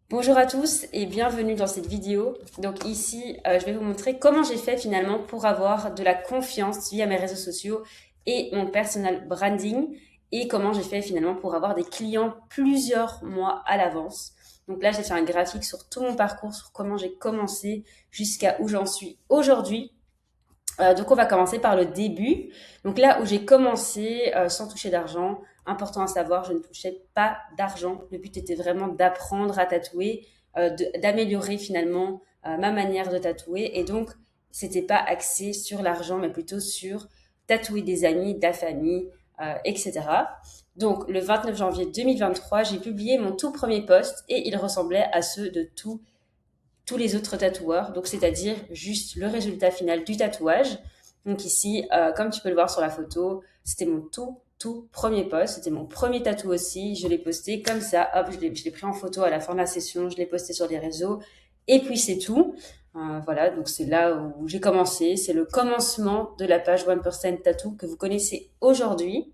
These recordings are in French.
Bonjour à tous et bienvenue dans cette vidéo. Donc ici, je vais vous montrer comment j'ai fait finalement pour avoir de la confiance via mes réseaux sociaux et mon personal branding et comment j'ai fait finalement pour avoir des clients plusieurs mois à l'avance. Donc là, j'ai fait un graphique sur tout mon parcours, sur comment j'ai commencé jusqu'à où j'en suis aujourd'hui. Donc on va commencer par le début. Donc là où j'ai commencé sans toucher d'argent, important à savoir, je ne touchais pas d'argent. Le but était vraiment d'apprendre à tatouer, d'améliorer finalement ma manière de tatouer. Et donc c'était pas axé sur l'argent, mais plutôt sur tatouer des amis, de la famille, etc. Donc le 29 janvier 2023, j'ai publié mon tout premier post et il ressemblait à ceux de tous les autres tatoueurs, donc c'est-à-dire juste le résultat final du tatouage. Donc ici, comme tu peux le voir sur la photo, c'était mon tout premier post, c'était mon premier tatou aussi, je l'ai posté comme ça, hop, je l'ai pris en photo à la fin de la session, je l'ai posté sur les réseaux, et puis c'est tout. Voilà, donc c'est là où j'ai commencé, c'est le commencement de la page 1% Tattoo que vous connaissez aujourd'hui.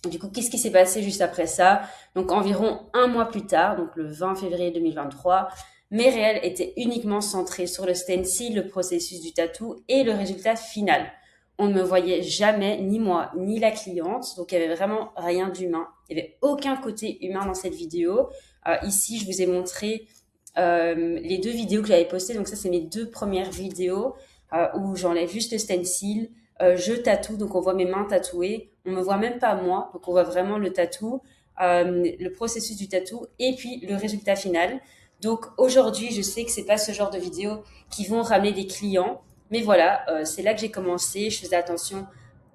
Du coup, qu'est-ce qui s'est passé juste après ça? Donc, environ un mois plus tard, donc le 20 février 2023, mes réels étaient uniquement centrés sur le stencil, le processus du tatou et le résultat final. On ne me voyait jamais, ni moi, ni la cliente. Donc, il y avait vraiment rien d'humain. Il n'y avait aucun côté humain dans cette vidéo. Ici, je vous ai montré les deux vidéos que j'avais postées. Donc, ça, c'est mes deux premières vidéos où j'enlève juste le stencil, je tatoue, donc on voit mes mains tatouées. On me voit même pas moi, donc on voit vraiment le tatou, le processus du tatou et puis le résultat final. Donc aujourd'hui, je sais que c'est pas ce genre de vidéos qui vont ramener des clients, mais voilà, c'est là que j'ai commencé. Je faisais attention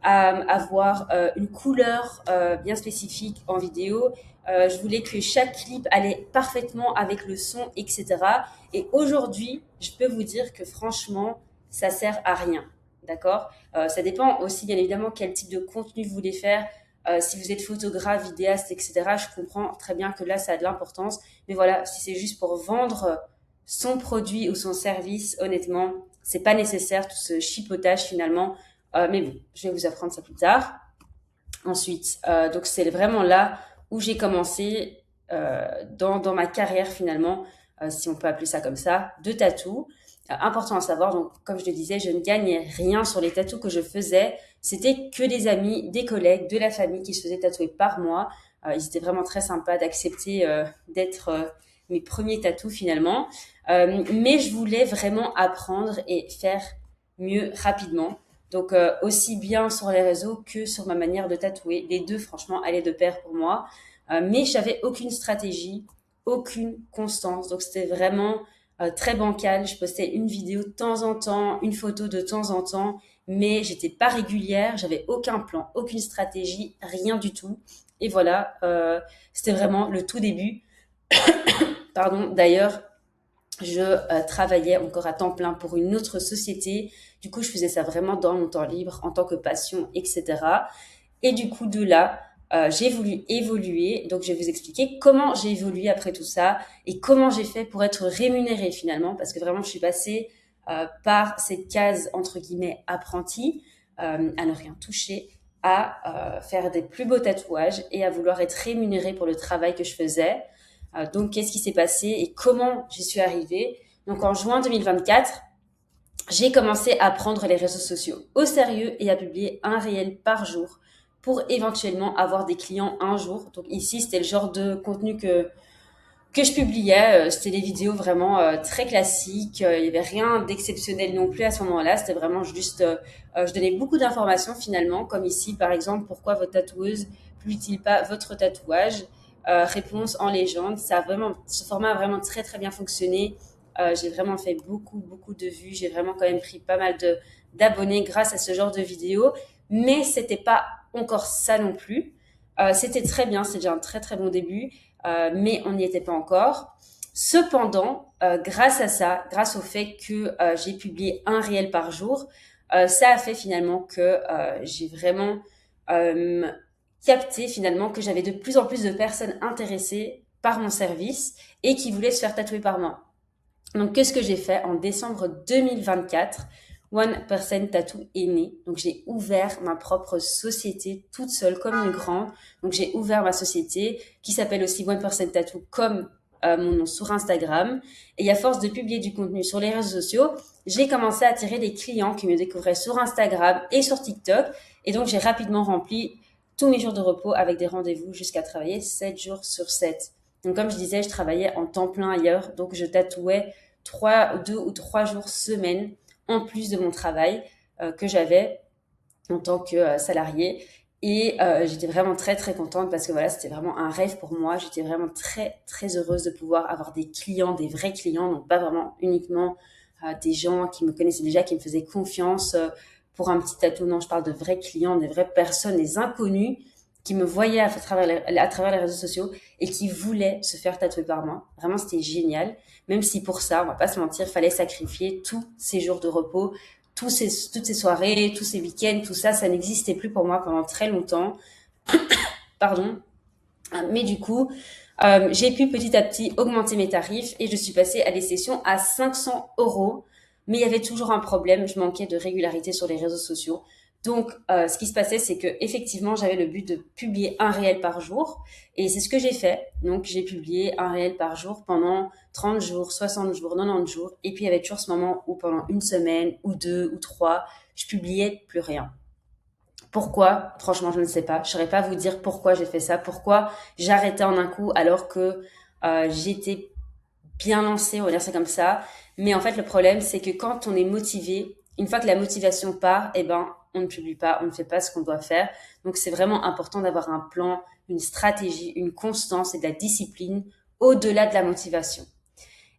à avoir une couleur bien spécifique en vidéo. Je voulais que chaque clip allait parfaitement avec le son, etc. Et aujourd'hui, je peux vous dire que franchement, ça sert à rien. D'accord? Ça dépend aussi, bien évidemment, quel type de contenu vous voulez faire. Si vous êtes photographe, vidéaste, etc., je comprends très bien que là, ça a de l'importance. Mais voilà, si c'est juste pour vendre son produit ou son service, honnêtement, c'est pas nécessaire tout ce chipotage finalement. Mais bon, je vais vous apprendre ça plus tard. Ensuite, donc c'est vraiment là où j'ai commencé dans ma carrière finalement, si on peut appeler ça comme ça, de tatou. Important à savoir, donc comme je le disais, je ne gagnais rien sur les tatous que je faisais. C'était que des amis, des collègues, de la famille qui se faisaient tatouer par moi. Ils étaient vraiment très sympas d'accepter d'être mes premiers tatous finalement. Mais je voulais vraiment apprendre et faire mieux rapidement. Donc aussi bien sur les réseaux que sur ma manière de tatouer. Les deux, franchement, allaient de pair pour moi. Mais j'avais aucune stratégie, aucune constance. Donc c'était vraiment très bancal. Je postais une vidéo de temps en temps, une photo de temps en temps, mais j'étais pas régulière. J'avais aucun plan, aucune stratégie, rien du tout. Et voilà, c'était vraiment le tout début. Pardon. D'ailleurs, je travaillais encore à temps plein pour une autre société. Du coup, je faisais ça vraiment dans mon temps libre, en tant que passion, etc. Et du coup, de là, j'ai voulu évoluer. Donc, je vais vous expliquer comment j'ai évolué après tout ça et comment j'ai fait pour être rémunérée finalement, parce que vraiment, je suis passée par cette case, entre guillemets, apprenti, à ne rien toucher, à faire des plus beaux tatouages et à vouloir être rémunérée pour le travail que je faisais. Donc, qu'est-ce qui s'est passé et comment j'y suis arrivée? Donc, en juin 2024, j'ai commencé à prendre les réseaux sociaux au sérieux et à publier un réel par jour pour éventuellement avoir des clients un jour. Donc ici, c'était le genre de contenu que je publiais. C'était des vidéos vraiment très classiques. Il y avait rien d'exceptionnel non plus à ce moment-là. C'était vraiment juste, je donnais beaucoup d'informations finalement, comme ici par exemple, pourquoi votre tatoueuse publie-t-il pas votre tatouage? Réponse en légende. Ce format a vraiment très très bien fonctionné. J'ai vraiment fait beaucoup de vues. J'ai vraiment quand même pris pas mal d'abonnés grâce à ce genre de vidéos. Mais c'était pas encore ça non plus. C'était très bien, c'est déjà un très très bon début, mais on n'y était pas encore. Cependant, grâce à ça, grâce au fait que j'ai publié un réel par jour, ça a fait finalement que j'ai vraiment euh, capté finalement que j'avais de plus en plus de personnes intéressées par mon service et qui voulaient se faire tatouer par moi. Donc, qu'est-ce que j'ai fait en décembre 2024? 1% Tattoo est né. Donc, j'ai ouvert ma propre société toute seule comme une grande. Donc, j'ai ouvert ma société qui s'appelle aussi 1% Tattoo comme mon nom sur Instagram. Et à force de publier du contenu sur les réseaux sociaux, j'ai commencé à attirer des clients qui me découvraient sur Instagram et sur TikTok. Et donc, j'ai rapidement rempli tous mes jours de repos avec des rendez-vous jusqu'à travailler 7 jours sur 7. Donc, comme je disais, je travaillais en temps plein ailleurs. Donc, je tatouais 2 ou 3 jours semaine en plus de mon travail que j'avais en tant que salariée. Et j'étais vraiment très très contente parce que voilà, c'était vraiment un rêve pour moi. J'étais vraiment très très heureuse de pouvoir avoir des clients, des vrais clients, donc pas vraiment uniquement des gens qui me connaissaient déjà, qui me faisaient confiance pour un petit tatou. Non, je parle de vrais clients, des vraies personnes, des inconnus qui me voyaient à travers les réseaux sociaux et qui voulaient se faire tatouer par moi. Vraiment, c'était génial. Même si pour ça, on va pas se mentir, fallait sacrifier tous ces jours de repos, toutes ces soirées, tous ces week-ends, tout ça, ça n'existait plus pour moi pendant très longtemps. Pardon. Mais du coup, j'ai pu petit à petit augmenter mes tarifs et je suis passée à des sessions à 500 euros. Mais il y avait toujours un problème, je manquais de régularité sur les réseaux sociaux. Donc, ce qui se passait, c'est que effectivement, j'avais le but de publier un réel par jour, et c'est ce que j'ai fait. Donc, j'ai publié un réel par jour pendant 30 jours, 60 jours, 90 jours, et puis il y avait toujours ce moment où pendant une semaine, ou deux, ou trois, je publiais plus rien. Pourquoi? Franchement, je ne sais pas. Je saurais pas vous dire pourquoi j'ai fait ça, pourquoi j'arrêtais en un coup alors que j'étais bien lancée, on va dire ça comme ça. Mais en fait, le problème, c'est que quand on est motivé, une fois que la motivation part, eh ben, on ne publie pas, on ne fait pas ce qu'on doit faire. Donc, c'est vraiment important d'avoir un plan, une stratégie, une constance et de la discipline au-delà de la motivation.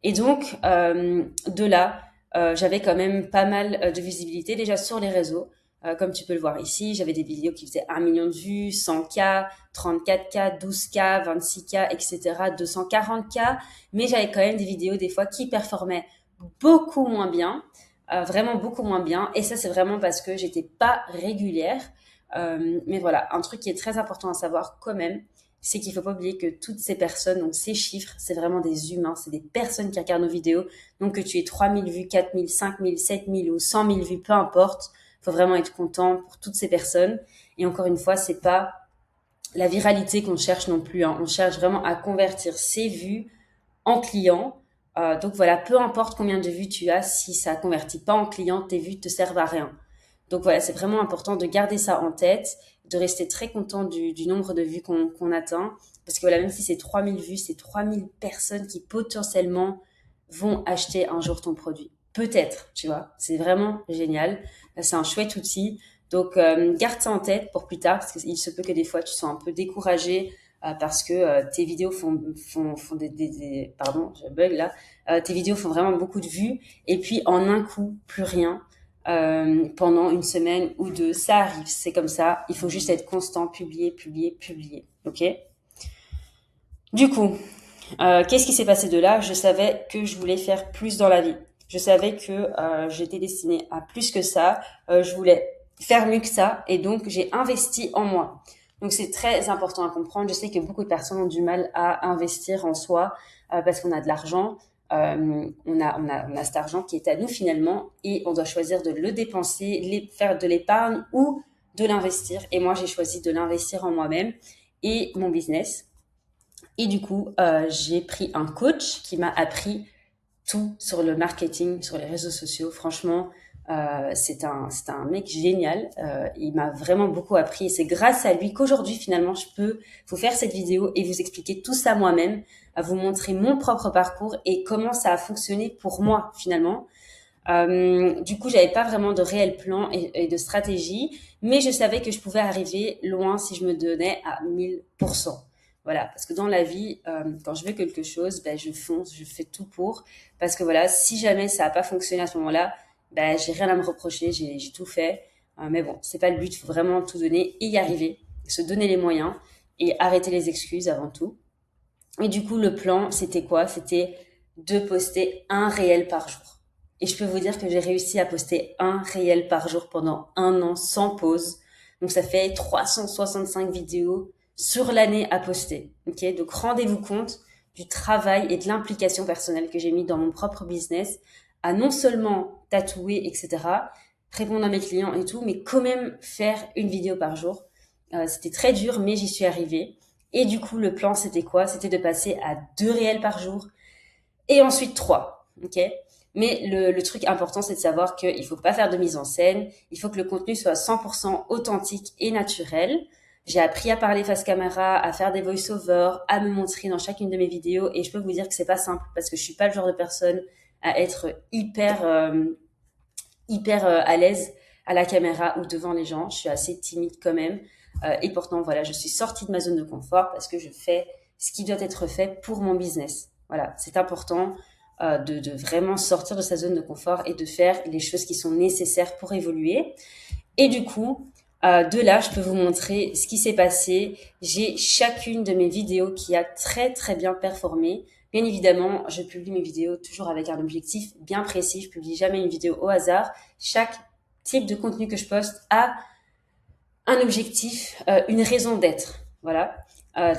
Et donc, de là, j'avais quand même pas mal de visibilité déjà sur les réseaux. Comme tu peux le voir ici, j'avais des vidéos qui faisaient 1 million de vues, 100K, 34K, 12K, 26K, etc., 240K. Mais j'avais quand même des vidéos des fois qui performaient beaucoup moins bien, vraiment beaucoup moins bien. Et ça, c'est vraiment parce que j'étais pas régulière. Mais voilà, un truc qui est très important à savoir quand même, c'est qu'il faut pas oublier que toutes ces personnes, donc ces chiffres, c'est vraiment des humains, c'est des personnes qui regardent nos vidéos. Donc que tu aies 3000 vues, 4000, 5000, 7000 ou 100 000 vues, peu importe, faut vraiment être content pour toutes ces personnes. Et encore une fois, c'est pas la viralité qu'on cherche non plus, hein. On cherche vraiment à convertir ces vues en clients. Donc voilà, peu importe combien de vues tu as, si ça convertit pas en clients, tes vues te servent à rien. Donc voilà, c'est vraiment important de garder ça en tête, de rester très content du nombre de vues qu'on atteint. Parce que voilà, même si c'est 3000 vues, c'est 3000 personnes qui potentiellement vont acheter un jour ton produit. Peut-être, tu vois. C'est vraiment génial. C'est un chouette outil. Donc, garde ça en tête pour plus tard, parce qu'il se peut que des fois, tu sois un peu découragé parce que tes vidéos font pardon, je bug là. Tes vidéos font vraiment beaucoup de vues. Et puis, en un coup, plus rien. Pendant une semaine ou deux, ça arrive, c'est comme ça. Il faut juste être constant, publier, publier, publier. Ok? Du coup, qu'est-ce qui s'est passé de là? Je savais que je voulais faire plus dans la vie. Je savais que j'étais destinée à plus que ça. Je voulais faire mieux que ça, et donc j'ai investi en moi. Donc c'est très important à comprendre. Je sais que beaucoup de personnes ont du mal à investir en soi parce qu'on a de l'argent. On a cet argent qui est à nous finalement, et on doit choisir de le dépenser, faire de l'épargne ou de l'investir. Et moi, j'ai choisi de l'investir en moi-même et mon business. Et du coup, j'ai pris un coach qui m'a appris tout sur le marketing, sur les réseaux sociaux. Franchement, c'est un mec génial. Il m'a vraiment beaucoup appris, et c'est grâce à lui qu'aujourd'hui, finalement, je peux vous faire cette vidéo et vous expliquer tout ça moi-même, à vous montrer mon propre parcours et comment ça a fonctionné pour moi, finalement. Du coup, j'avais pas vraiment de réel plan et de stratégie, mais je savais que je pouvais arriver loin si je me donnais à 1000%. Voilà, parce que dans la vie, quand je veux quelque chose, ben, je fonce, je fais tout pour. Parce que voilà, si jamais ça n'a pas fonctionné à ce moment-là, ben, j'ai rien à me reprocher, j'ai tout fait. Mais bon, c'est pas le but, il faut vraiment tout donner et y arriver, se donner les moyens et arrêter les excuses avant tout. Et du coup, le plan, c'était quoi? C'était de poster un réel par jour. Et je peux vous dire que j'ai réussi à poster un réel par jour pendant un an sans pause. Donc ça fait 365 vidéos sur l'année à poster. Ok, donc rendez-vous compte du travail et de l'implication personnelle que j'ai mis dans mon propre business à non seulement tatouer, etc., répondre à mes clients et tout, mais quand même faire une vidéo par jour. C'était très dur, mais j'y suis arrivée. Et du coup, le plan, c'était quoi? C'était de passer à 2 réels par jour et ensuite 3. Ok? Mais le truc important, c'est de savoir qu'il faut pas faire de mise en scène. Il faut que le contenu soit 100% authentique et naturel. J'ai appris à parler face caméra, à faire des voice-overs, à me montrer dans chacune de mes vidéos. Et je peux vous dire que c'est pas simple parce que je suis pas le genre de personne à être hyper à l'aise à la caméra ou devant les gens. Je suis assez timide quand même. Et pourtant, voilà, je suis sortie de ma zone de confort parce que je fais ce qui doit être fait pour mon business. Voilà, c'est important de vraiment sortir de sa zone de confort et de faire les choses qui sont nécessaires pour évoluer. Et du coup, de là, je peux vous montrer ce qui s'est passé. J'ai chacune de mes vidéos qui a très très bien performé. Bien évidemment, je publie mes vidéos toujours avec un objectif bien précis. Je publie jamais une vidéo au hasard. Chaque type de contenu que je poste a un objectif, une raison d'être. Voilà.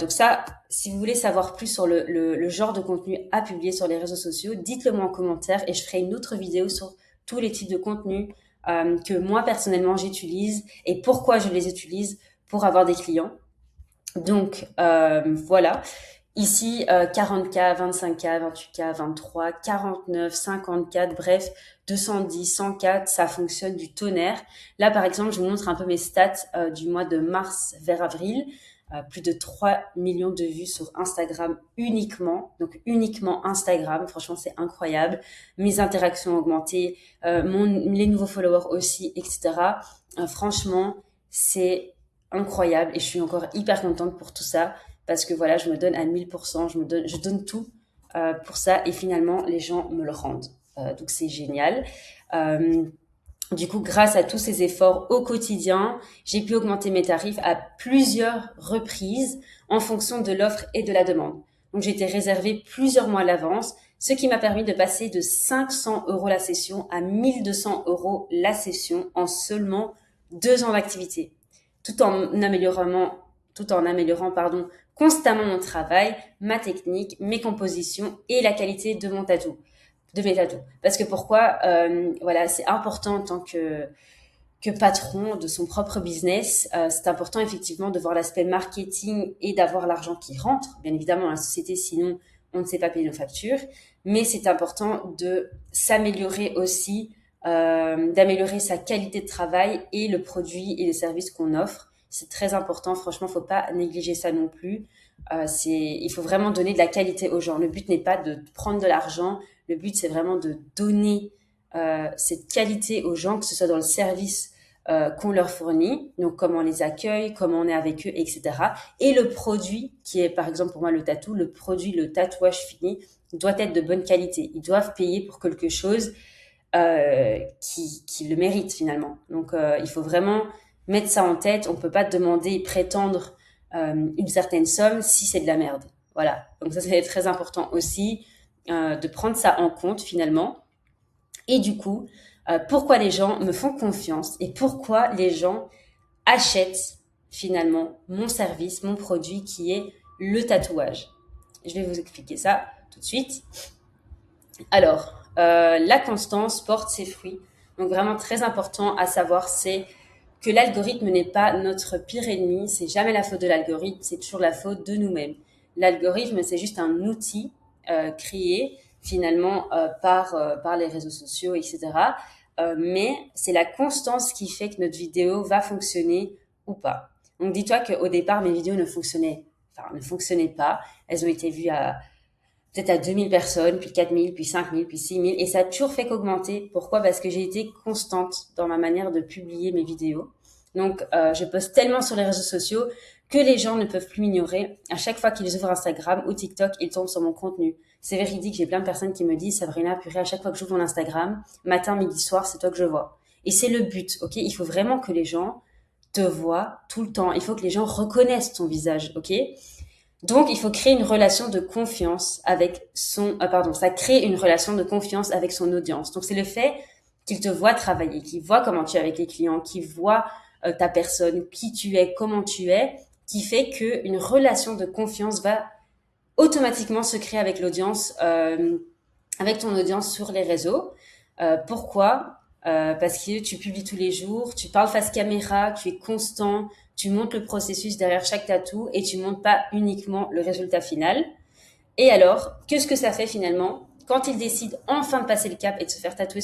Donc ça, si vous voulez savoir plus sur le genre de contenu à publier sur les réseaux sociaux, dites-le moi en commentaire et je ferai une autre vidéo sur tous les types de contenus que moi personnellement j'utilise et pourquoi je les utilise pour avoir des clients. Donc voilà. Ici, 40K, 25K, 28K, 23, 49, 54, bref, 210, 104, ça fonctionne du tonnerre. Là, par exemple, je vous montre un peu mes stats du mois de mars vers avril. Plus de 3 millions de vues sur Instagram uniquement. Donc uniquement Instagram, franchement c'est incroyable. Mes interactions ont augmenté, les nouveaux followers aussi, etc. Franchement, c'est incroyable et je suis encore hyper contente pour tout ça parce que voilà, je me donne à 1000%, je donne tout pour ça et finalement les gens me le rendent. Donc c'est génial. Euh, du coup, grâce à tous ces efforts au quotidien, j'ai pu augmenter mes tarifs à plusieurs reprises en fonction de l'offre et de la demande. Donc j'ai été réservée plusieurs mois à l'avance, ce qui m'a permis de passer de 500 euros la session à 1200 euros la session en seulement 2 ans d'activité, tout en améliorant constamment mon travail, ma technique, mes compositions et la qualité de mes tatous. Parce que pourquoi voilà, c'est important en tant que patron de son propre business. C'est important effectivement de voir l'aspect marketing et d'avoir l'argent qui rentre, bien évidemment, dans la société, sinon on ne sait pas payer nos factures. Mais c'est important de s'améliorer aussi, d'améliorer sa qualité de travail et le produit et le service qu'on offre. C'est très important, franchement, faut pas négliger ça non plus. Il faut vraiment donner de la qualité aux gens. Le but n'est pas de prendre de l'argent, le but c'est vraiment de donner cette qualité aux gens, que ce soit dans le service qu'on leur fournit, donc comment on les accueille, comment on est avec eux, etc. Et le produit, qui est par exemple pour moi le tatou, le produit, le tatouage fini, doit être de bonne qualité. Ils doivent payer pour quelque chose qui le mérite finalement. Donc il faut vraiment mettre ça en tête. On peut pas demander et prétendre une certaine somme si c'est de la merde. Voilà. Donc ça c'est très important aussi de prendre ça en compte finalement. Et du coup, pourquoi les gens me font confiance et pourquoi les gens achètent finalement mon service, mon produit qui est le tatouage. Je vais vous expliquer ça tout de suite. Alors, la constance porte ses fruits. Donc vraiment très important à savoir, c'est que l'algorithme n'est pas notre pire ennemi. C'est jamais la faute de l'algorithme, c'est toujours la faute de nous-mêmes. L'algorithme, c'est juste un outil créé finalement par les réseaux sociaux, etc. Mais c'est la constance qui fait que notre vidéo va fonctionner ou pas. Donc dis-toi qu'au départ, mes vidéos ne fonctionnaient pas. Elles ont été vues peut-être à 2000 personnes, puis 4000, puis 5000, puis 6000. Et ça a toujours fait qu'augmenter. Pourquoi? Parce que j'ai été constante dans ma manière de publier mes vidéos. Donc, je poste tellement sur les réseaux sociaux que les gens ne peuvent plus m'ignorer. À chaque fois qu'ils ouvrent Instagram ou TikTok, ils tombent sur mon contenu. C'est véridique, j'ai plein de personnes qui me disent, Sabrina, purée, à chaque fois que j'ouvre mon Instagram, matin, midi, soir, c'est toi que je vois. Et c'est le but, ok? Il faut vraiment que les gens te voient tout le temps. Il faut que les gens reconnaissent ton visage, ok? Donc, il faut créer une relation de confiance avec ça crée une relation de confiance avec son audience. Donc, c'est le fait qu'il te voit travailler, qu'il voit comment tu es avec les clients, qu'il voit ta personne, qui tu es, comment tu es, qui fait que une relation de confiance va automatiquement se créer avec l'audience, avec ton audience sur les réseaux. Pourquoi? Parce que tu publies tous les jours, tu parles face caméra, tu es constant, tu montres le processus derrière chaque tatou et tu montres pas uniquement le résultat final. Et alors, qu'est-ce que ça fait finalement quand ils décident enfin de passer le cap et de se faire tatouer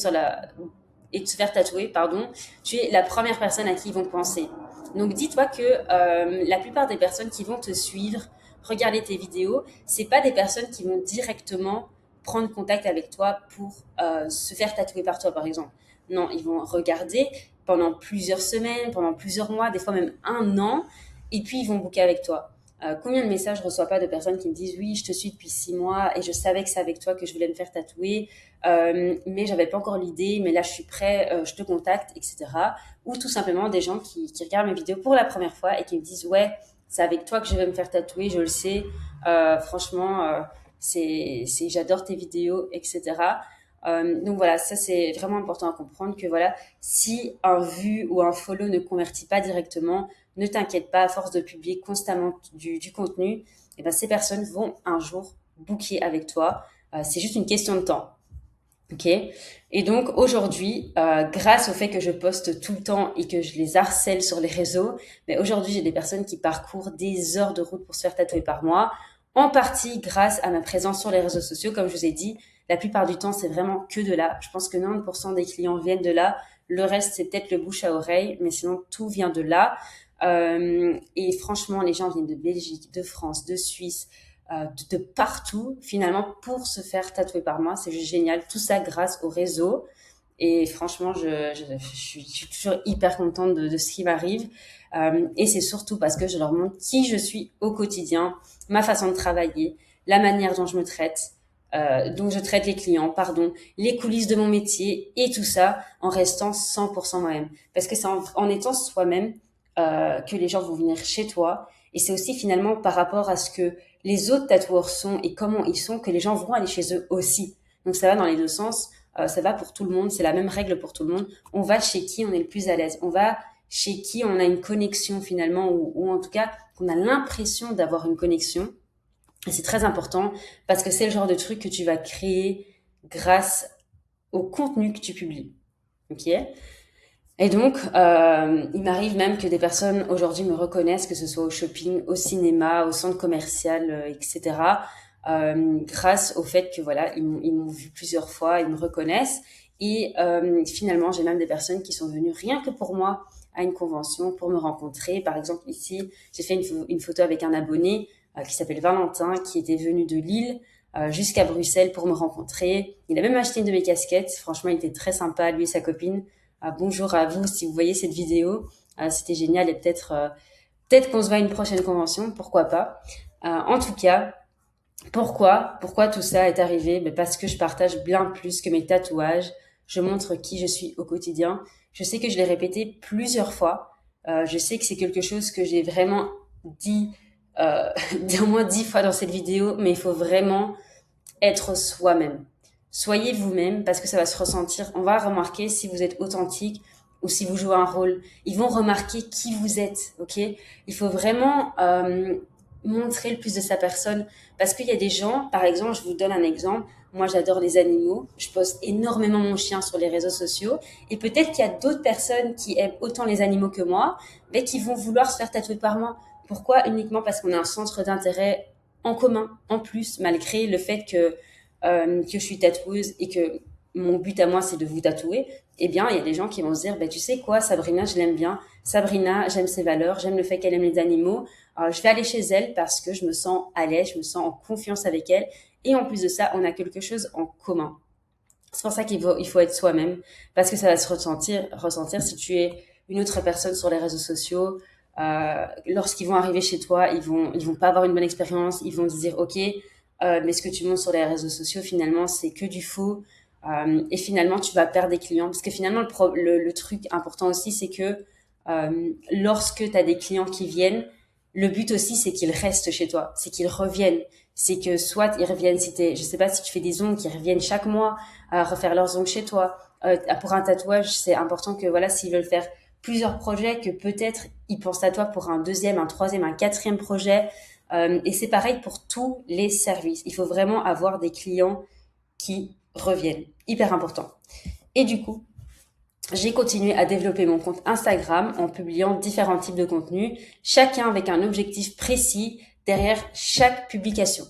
pardon, tu es la première personne à qui ils vont penser. Donc dis-toi que la plupart des personnes qui vont te suivre, regarder tes vidéos, c'est pas des personnes qui vont directement prendre contact avec toi pour se faire tatouer par toi, par exemple. Non, ils vont regarder pendant plusieurs semaines, pendant plusieurs mois, des fois même un an, et puis ils vont booker avec toi. Combien de messages je reçois pas de personnes qui me disent oui, je te suis depuis 6 mois et je savais que c'est avec toi que je voulais me faire tatouer, mais j'avais pas encore l'idée, mais là je suis prêt, je te contacte, etc. Ou tout simplement des gens qui regardent mes vidéos pour la première fois et qui me disent ouais, c'est avec toi que je vais me faire tatouer, je le sais, franchement, j'adore tes vidéos, etc. Donc voilà, ça c'est vraiment important à comprendre que voilà, si un vu ou un follow ne convertit pas directement, ne t'inquiète pas, à force de publier constamment du contenu, et ben ces personnes vont un jour booker avec toi. C'est juste une question de temps. Ok. Et donc aujourd'hui, grâce au fait que je poste tout le temps et que je les harcèle sur les réseaux, mais aujourd'hui j'ai des personnes qui parcourent des heures de route pour se faire tatouer par mois, en partie grâce à ma présence sur les réseaux sociaux. Comme je vous ai dit, la plupart du temps c'est vraiment que de là. Je pense que 90% des clients viennent de là. Le reste c'est peut-être le bouche à oreille, mais sinon tout vient de là. Et franchement, les gens viennent de Belgique, de France, de Suisse, de partout finalement pour se faire tatouer par moi. C'est juste génial. Tout ça grâce au réseau. Et franchement, je suis toujours hyper contente de ce qui m'arrive. Et c'est surtout parce que je leur montre qui je suis au quotidien, ma façon de travailler, la manière dont je me traite, dont je traite les clients, pardon, les coulisses de mon métier et tout ça en restant 100% moi-même. Parce que c'est en étant soi-même que les gens vont venir chez toi. Et c'est aussi finalement par rapport à ce que les autres tatoueurs sont et comment ils sont que les gens vont aller chez eux aussi. Donc ça va dans les deux sens, ça va pour tout le monde, c'est la même règle pour tout le monde. On va chez qui on est le plus à l'aise, on va chez qui on a une connexion finalement ou en tout cas qu'on a l'impression d'avoir une connexion. Et c'est très important parce que c'est le genre de truc que tu vas créer grâce au contenu que tu publies. Ok? Et donc, il m'arrive même que des personnes aujourd'hui me reconnaissent, que ce soit au shopping, au cinéma, au centre commercial, etc. Grâce au fait que voilà, ils m'ont vu plusieurs fois, ils me reconnaissent. Et finalement, j'ai même des personnes qui sont venues rien que pour moi à une convention pour me rencontrer. Par exemple, ici, j'ai fait une photo avec un abonné qui s'appelle Valentin, qui était venu de Lille jusqu'à Bruxelles pour me rencontrer. Il a même acheté une de mes casquettes. Franchement, il était très sympa, lui et sa copine. Bonjour à vous si vous voyez cette vidéo. C'était génial et peut-être qu'on se voit à une prochaine convention, pourquoi pas. En tout cas, pourquoi tout ça est arrivé? Parce que je partage bien plus que mes tatouages. Je montre qui je suis au quotidien. Je sais que je l'ai répété plusieurs fois. Je sais que c'est quelque chose que j'ai vraiment dit au moins 10 fois dans cette vidéo, mais il faut vraiment être soi-même. Soyez vous-même parce que ça va se ressentir. On va remarquer si vous êtes authentique ou si vous jouez un rôle. Ils vont remarquer qui vous êtes, ok? Il faut vraiment montrer le plus de sa personne parce qu'il y a des gens, par exemple, je vous donne un exemple. Moi, j'adore les animaux. Je poste énormément mon chien sur les réseaux sociaux. Et peut-être qu'il y a d'autres personnes qui aiment autant les animaux que moi, mais qui vont vouloir se faire tatouer par moi. Pourquoi? Uniquement parce qu'on a un centre d'intérêt en commun, en plus, malgré le fait que je suis tatoueuse et que mon but à moi, c'est de vous tatouer, eh bien, il y a des gens qui vont se dire, tu sais quoi, Sabrina, je l'aime bien. Sabrina, j'aime ses valeurs, j'aime le fait qu'elle aime les animaux. Je vais aller chez elle parce que je me sens à l'aise, je me sens en confiance avec elle. Et en plus de ça, on a quelque chose en commun. C'est pour ça qu'il faut être soi-même, parce que ça va se ressentir si tu es une autre personne sur les réseaux sociaux. Lorsqu'ils vont arriver chez toi, ils vont pas avoir une bonne expérience. Ils vont se dire, ok, mais ce que tu montres sur les réseaux sociaux, finalement, c'est que du faux. Et finalement, tu vas perdre des clients. Parce que finalement, le truc important aussi, c'est que lorsque tu as des clients qui viennent, le but aussi, c'est qu'ils restent chez toi, c'est qu'ils reviennent. C'est que soit ils reviennent je sais pas si tu fais des ongles, qu'ils reviennent chaque mois à refaire leurs ongles chez toi. Pour un tatouage, c'est important que voilà, s'ils veulent faire plusieurs projets, que peut-être ils pensent à toi pour un deuxième, un troisième, un quatrième projet. Et c'est pareil pour tous les services. Il faut vraiment avoir des clients qui reviennent. Hyper important. Et du coup, j'ai continué à développer mon compte Instagram en publiant différents types de contenus, chacun avec un objectif précis derrière chaque publication.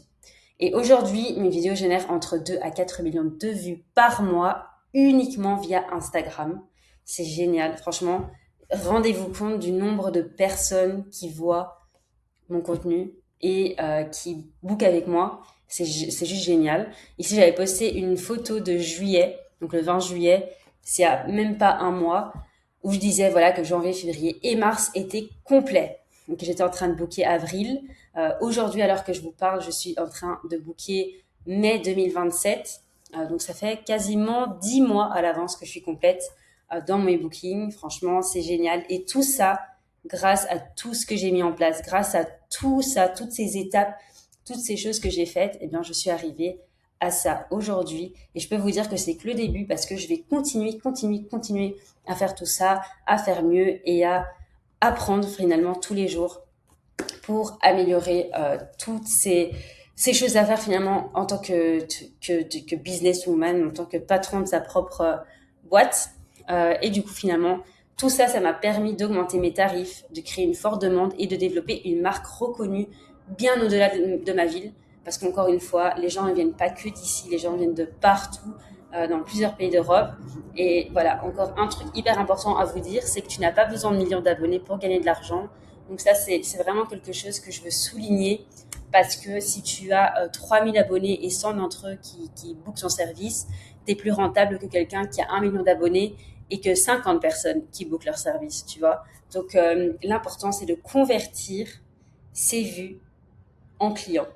Et aujourd'hui, mes vidéos génèrent entre 2 à 4 millions de vues par mois uniquement via Instagram. C'est génial, franchement. Rendez-vous compte du nombre de personnes qui voient mon contenu et qui bookent avec moi. C'est juste génial. Ici, j'avais posté une photo de juillet, donc le 20 juillet, c'est à même pas un mois, où je disais voilà que janvier, février et mars étaient complets. Donc j'étais en train de booker avril. Aujourd'hui, à l'heure que je vous parle, je suis en train de booker mai 2027. Donc ça fait quasiment 10 mois à l'avance que je suis complète dans mes bookings. Franchement, c'est génial. Et tout ça, grâce à tout ce que j'ai mis en place, grâce à tout ça, toutes ces étapes, toutes ces choses que j'ai faites, eh bien, je suis arrivée à ça aujourd'hui. Et je peux vous dire que c'est que le début parce que je vais continuer à faire tout ça, à faire mieux et à apprendre finalement tous les jours pour améliorer toutes ces choses à faire finalement en tant que businesswoman, en tant que patron de sa propre boîte. Et du coup, finalement, tout ça, ça m'a permis d'augmenter mes tarifs, de créer une forte demande et de développer une marque reconnue bien au-delà de ma ville. Parce qu'encore une fois, les gens ne viennent pas que d'ici, les gens viennent de partout, dans plusieurs pays d'Europe. Et voilà, encore un truc hyper important à vous dire, c'est que tu n'as pas besoin de millions d'abonnés pour gagner de l'argent. Donc ça, c'est vraiment quelque chose que je veux souligner parce que si tu as 3000 abonnés et 100 d'entre eux qui bookent son service, tu es plus rentable que quelqu'un qui a 1 million d'abonnés et que 50 personnes qui bookent leur service, tu vois. Donc l'important, c'est de convertir ces vues en clients.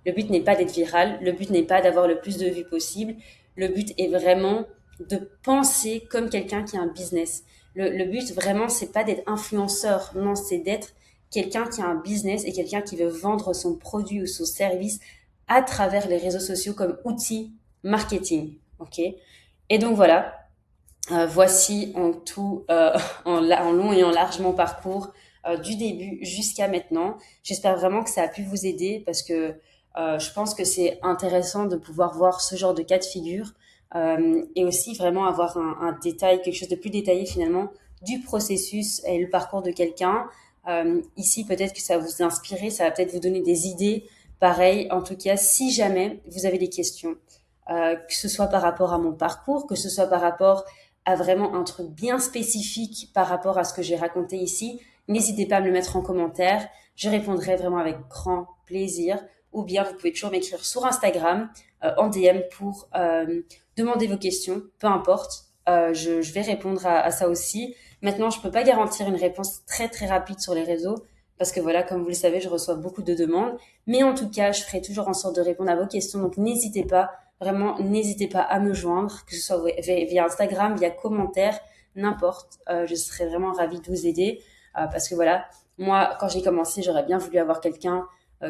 Le but n'est pas d'être viral, le but n'est pas d'avoir le plus de vues possible, le but est vraiment de penser comme quelqu'un qui a un business. Le but vraiment, c'est pas d'être influenceur, non, c'est d'être quelqu'un qui a un business et quelqu'un qui veut vendre son produit ou son service à travers les réseaux sociaux comme outil marketing. Ok. Et donc voilà, voici en tout, en long et en large mon parcours du début jusqu'à maintenant. J'espère vraiment que ça a pu vous aider parce que je pense que c'est intéressant de pouvoir voir ce genre de cas de figure et aussi vraiment avoir un détail, quelque chose de plus détaillé finalement du processus et le parcours de quelqu'un. Ici, peut-être que ça va vous inspirer, ça va peut-être vous donner des idées. Pareil, en tout cas, si jamais vous avez des questions, que ce soit par rapport à mon parcours, que ce soit par rapport à vraiment un truc bien spécifique par rapport à ce que j'ai raconté ici, n'hésitez pas à me le mettre en commentaire. Je répondrai vraiment avec grand plaisir. Ou bien vous pouvez toujours m'écrire sur Instagram en DM pour demander vos questions, peu importe. Je vais répondre à ça aussi. Maintenant, je peux pas garantir une réponse très très rapide sur les réseaux parce que voilà, comme vous le savez, je reçois beaucoup de demandes. Mais en tout cas, je ferai toujours en sorte de répondre à vos questions. Donc n'hésitez pas, vraiment, n'hésitez pas à me joindre, que ce soit via Instagram, via commentaire, n'importe. Je serais vraiment ravie de vous aider parce que voilà, moi, quand j'ai commencé, j'aurais bien voulu avoir quelqu'un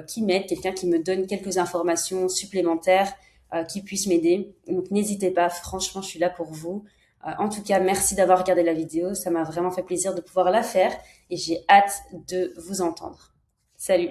qui m'aide, quelqu'un qui me donne quelques informations supplémentaires qui puisse m'aider. Donc n'hésitez pas, franchement, je suis là pour vous. En tout cas, merci d'avoir regardé la vidéo. Ça m'a vraiment fait plaisir de pouvoir la faire et j'ai hâte de vous entendre. Salut!